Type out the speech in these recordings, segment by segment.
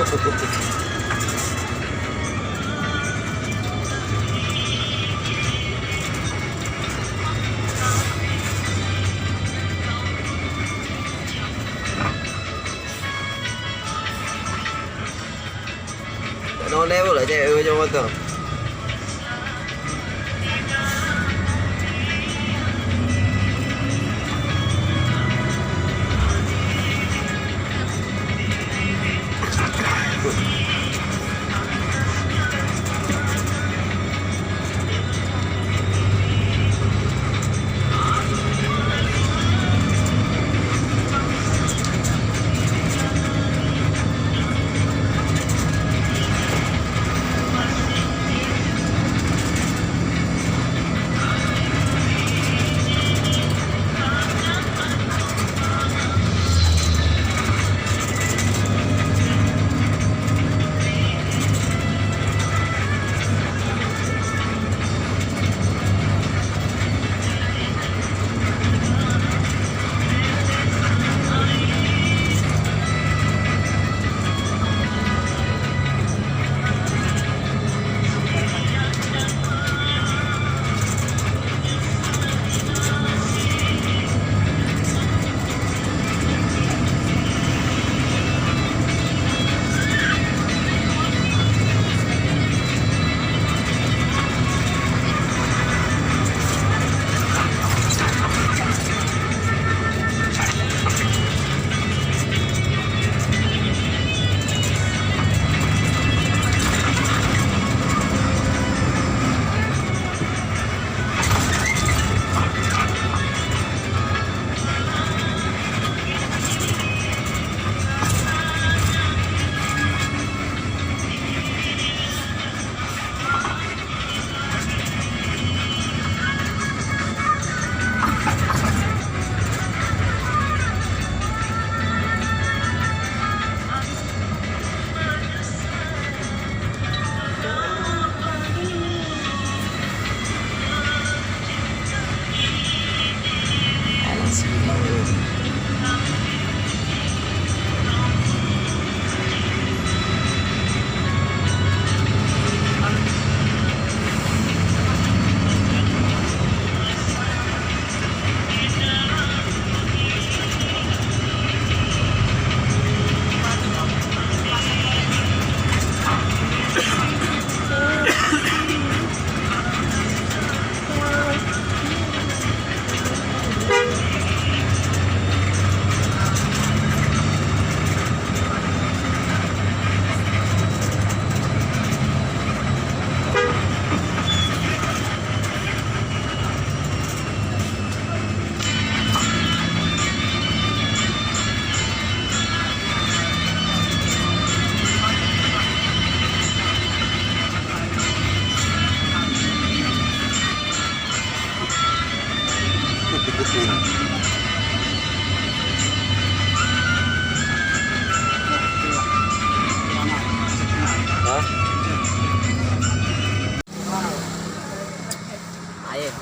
No level lah cewek macam motor.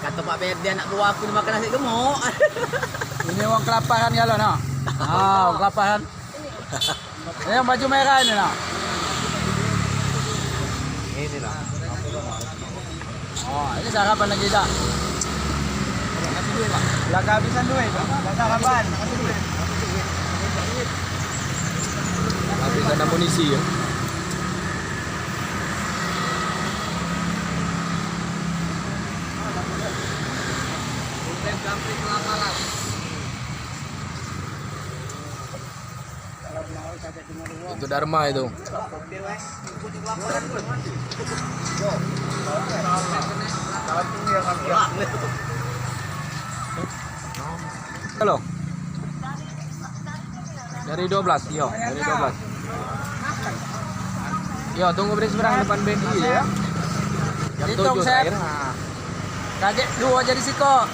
Kata Pak Berdi nak keluar aku makan nasi gemuk. Ini orang kelaparan ya lo nak. Orang kelaparan. Ini yang baju merah ini nak. Ini lah. Oh, ini sarapan lagi dah. Lah kehabisan duit. Sarapan. Habisan amunisi ya. Itu Dharma itu. Halo. Dari 12, yo, dari 12. Yo, tunggu beri seberang depan BNI ya. Jam 7 terakhir. Kaget dua jadi siko.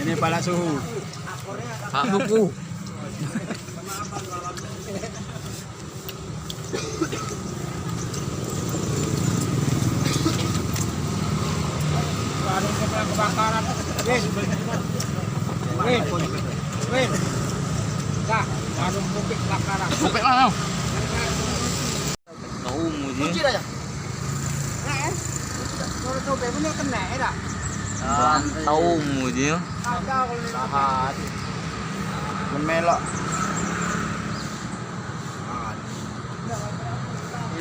Ini pala suhu. Hak buku. Win. Dah, baru bukit belakang. Bukit mana? Tahu mu je. Kunci dah ya. Kalau coba punya kena dah. Tahu mu je. Ada kalau ni. Tahan. Memelok.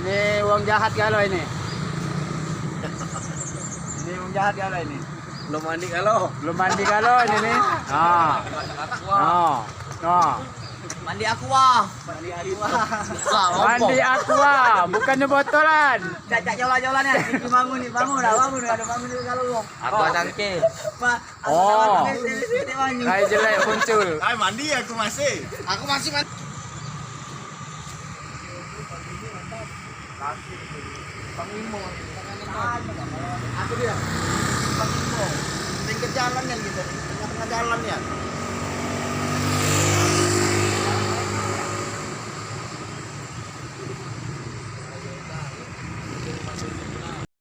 Ini uang jahat kalau ini. Ini uang jahat kalau ini. Belum mandi kalau. Belum mandi kalau ini nih. Ah. No. No. Mandi aqua. Mandi aqua, bukannya botolan. Cak jola-jolan ya. Kiki bangun nih, bangun dah, bangun ada bangun ni kalau lu. Aku cangkir. Pak. Oh. Sini bangun. Kayak jelek muncul. Ay mandi aku masih. Aku masih mandi. Aku dia. Pinggir jalan kan gitu. Tengah jalan ya.